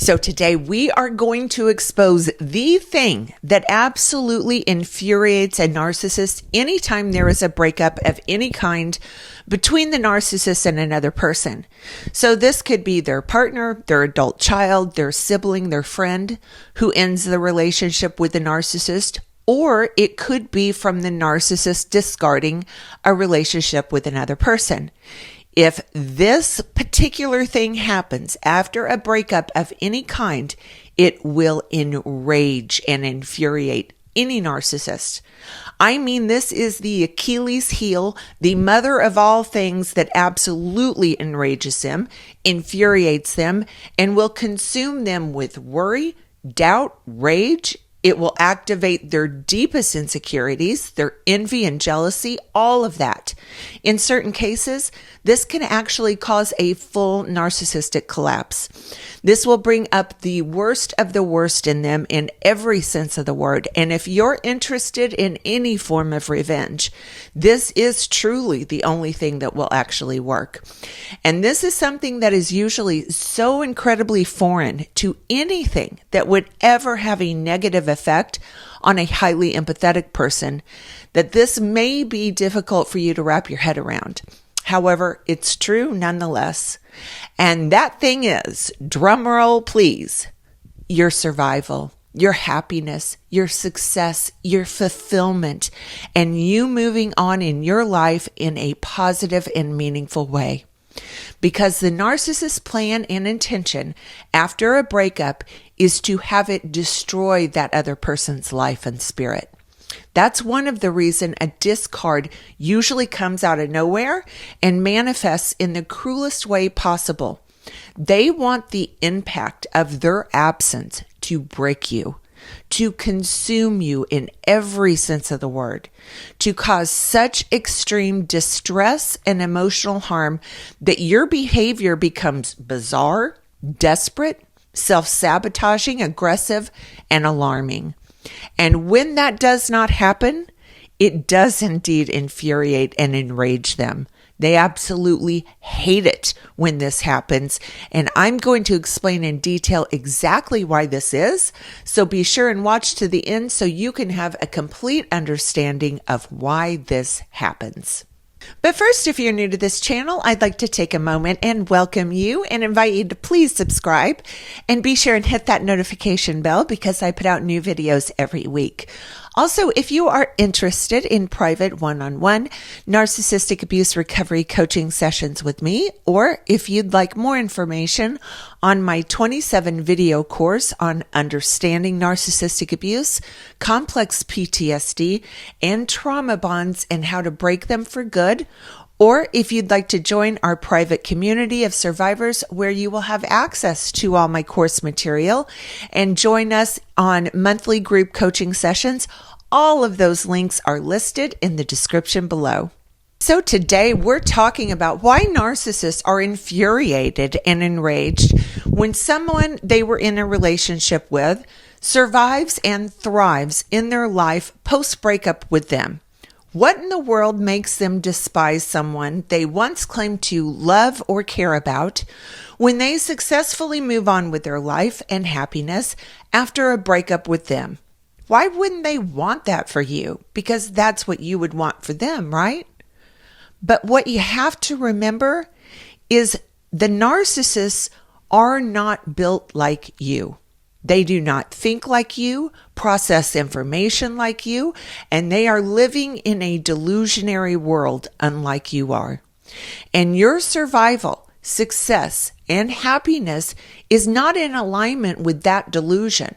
So today we are going to expose the thing that absolutely infuriates a narcissist anytime there is a breakup of any kind between the narcissist and another person. So this could be their partner, their adult child, their sibling, their friend who ends the relationship with the narcissist, or it could be from the narcissist discarding a relationship with another person. If this particular thing happens after a breakup of any kind, it will enrage and infuriate any narcissist. I mean, this is the Achilles heel, the mother of all things that absolutely enrages them, infuriates them, and will consume them with worry, doubt, rage. It will activate their deepest insecurities, their envy and jealousy, all of that. In certain cases, this can actually cause a full narcissistic collapse. This will bring up the worst of the worst in them in every sense of the word. And if you're interested in any form of revenge, this is truly the only thing that will actually work. And this is something that is usually so incredibly foreign to anything that would ever have a negative effect on a highly empathetic person that this may be difficult for you to wrap your head around. However, it's true nonetheless. And that thing is, drumroll please, your survival, your happiness, your success, your fulfillment, and you moving on in your life in a positive and meaningful way. Because the narcissist's plan and intention after a breakup is to have it destroy that other person's life and spirit. That's one of the reasons a discard usually comes out of nowhere and manifests in the cruelest way possible. They want the impact of their absence to break you, to consume you in every sense of the word, to cause such extreme distress and emotional harm that your behavior becomes bizarre, desperate, self-sabotaging, aggressive, and alarming. And when that does not happen, it does indeed infuriate and enrage them. They absolutely hate it when this happens. And I'm going to explain in detail exactly why this is. So be sure and watch to the end so you can have a complete understanding of why this happens. But first, if you're new to this channel, I'd like to take a moment and welcome you and invite you to please subscribe and be sure and hit that notification bell because I put out new videos every week. Also, if you are interested in private one-on-one narcissistic abuse recovery coaching sessions with me, or if you'd like more information on my 27-video course on understanding narcissistic abuse, complex PTSD, and trauma bonds and how to break them for good, or if you'd like to join our private community of survivors where you will have access to all my course material and join us on monthly group coaching sessions, all of those links are listed in the description below. So today we're talking about why narcissists are infuriated and enraged when someone they were in a relationship with survives and thrives in their life post-breakup with them. What in the world makes them despise someone they once claimed to love or care about when they successfully move on with their life and happiness after a breakup with them? Why wouldn't they want that for you? Because that's what you would want for them, right? But what you have to remember is the narcissists are not built like you. They do not think like you, process information like you, and they are living in a delusionary world unlike you are. And your survival, success, and happiness is not in alignment with that delusion.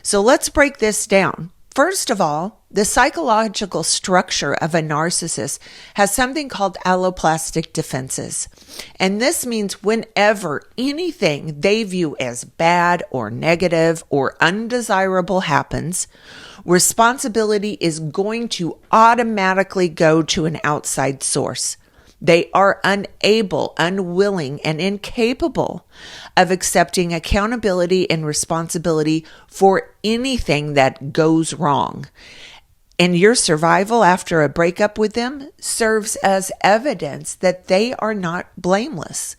So let's break this down. First of all, the psychological structure of a narcissist has something called alloplastic defenses. And this means whenever anything they view as bad or negative or undesirable happens, responsibility is going to automatically go to an outside source. They are unable, unwilling, and incapable of accepting accountability and responsibility for anything that goes wrong. And your survival after a breakup with them serves as evidence that they are not blameless.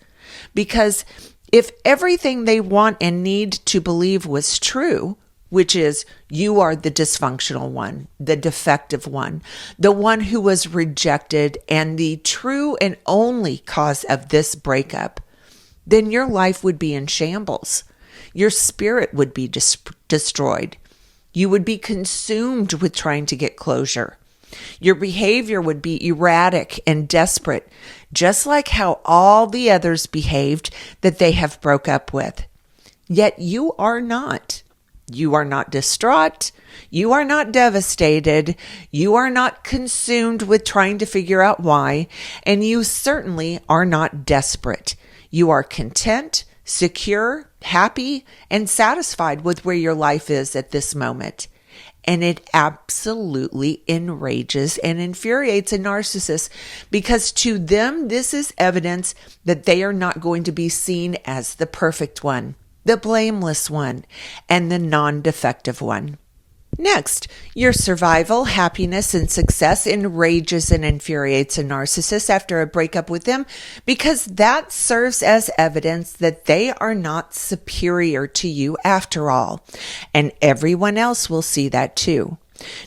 Because If everything they want and need to believe was true, which is you are the dysfunctional one, the defective one, the one who was rejected and the true and only cause of this breakup, then your life would be in shambles. Your spirit would be destroyed. You would be consumed with trying to get closure. Your behavior would be erratic and desperate, just like how all the others behaved that they have broke up with. Yet you are not. You are not distraught. You are not devastated. You are not consumed with trying to figure out why. And you certainly are not desperate. You are content, secure, happy, and satisfied with where your life is at this moment. And it absolutely enrages and infuriates a narcissist because to them, this is evidence that they are not going to be seen as the perfect one, the blameless one, and the non-defective one. Next, your survival, happiness, and success enrages and infuriates a narcissist after a breakup with them because that serves as evidence that they are not superior to you after all. And everyone else will see that too.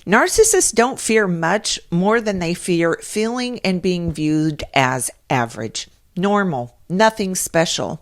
Narcissists don't fear much more than they fear feeling and being viewed as average, normal, nothing special.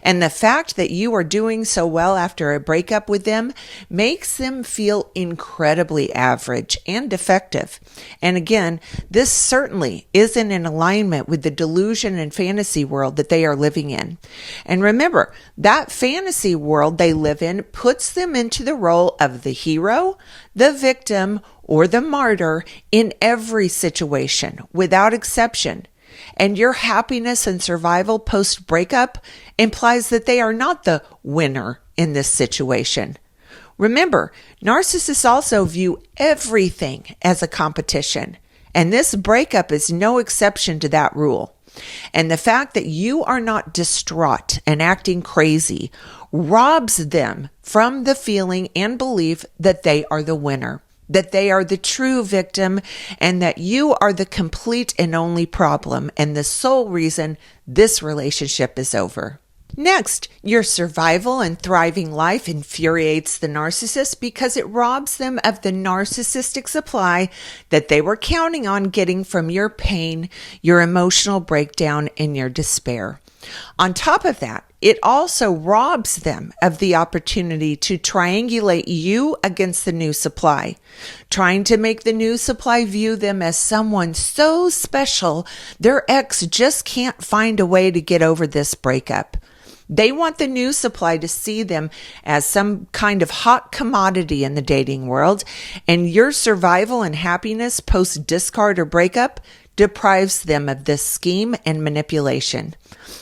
And the fact that you are doing so well after a breakup with them makes them feel incredibly average and defective. And again, this certainly isn't in alignment with the delusion and fantasy world that they are living in. And remember, that fantasy world they live in puts them into the role of the hero, the victim, or the martyr in every situation, without exception. And your happiness and survival post-breakup implies that they are not the winner in this situation. Remember, narcissists also view everything as a competition, and this breakup is no exception to that rule. And the fact that you are not distraught and acting crazy robs them from the feeling and belief that they are the winner, that they are the true victim, and that you are the complete and only problem and the sole reason this relationship is over. Next, your survival and thriving life infuriates the narcissist because it robs them of the narcissistic supply that they were counting on getting from your pain, your emotional breakdown, and your despair. On top of that, it also robs them of the opportunity to triangulate you against the new supply, trying to make the new supply view them as someone so special their ex just can't find a way to get over this breakup. They want the new supply to see them as some kind of hot commodity in the dating world, and your survival and happiness post-discard or breakup deprives them of this scheme and manipulation.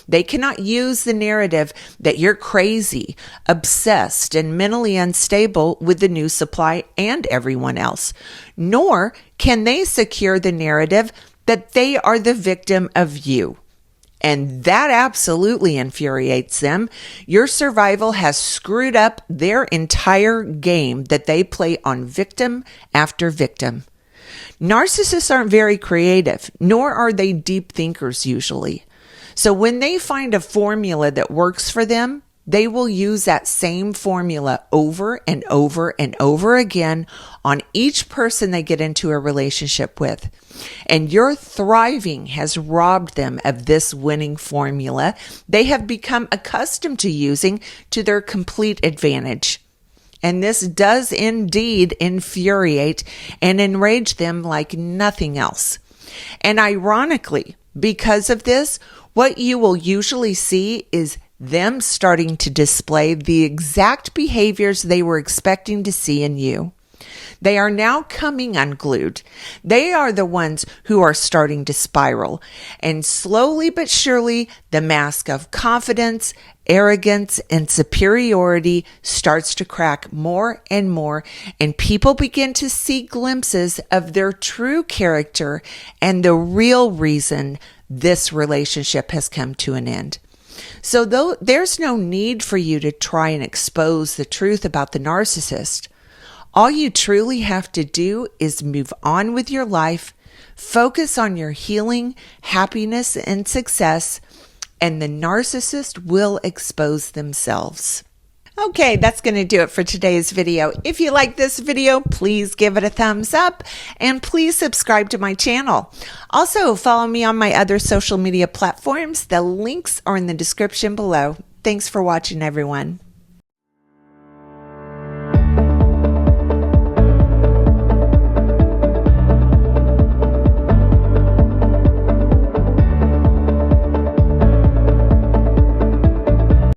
They cannot use the narrative that you're crazy, obsessed, and mentally unstable with the new supply and everyone else, nor can they secure the narrative that they are the victim of you. And that absolutely infuriates them. Your survival has screwed up their entire game that they play on victim after victim. Narcissists aren't very creative, nor are they deep thinkers usually. So when they find a formula that works for them, they will use that same formula over and over and over again on each person they get into a relationship with. And your thriving has robbed them of this winning formula they have become accustomed to using to their complete advantage. And this does indeed infuriate and enrage them like nothing else. And ironically, because of this, what you will usually see is them starting to display the exact behaviors they were expecting to see in you. They are now coming unglued. They are the ones who are starting to spiral. And slowly but surely, the mask of confidence, arrogance, and superiority starts to crack more and more, and people begin to see glimpses of their true character and the real reason this relationship has come to an end. So though there's no need for you to try and expose the truth about the narcissist, all you truly have to do is move on with your life, focus on your healing, happiness, and success, and the narcissist will expose themselves. Okay, that's going to do it for today's video. If you like this video, please give it a thumbs up and please subscribe to my channel. Also, follow me on my other social media platforms. The links are in the description below. Thanks for watching, everyone.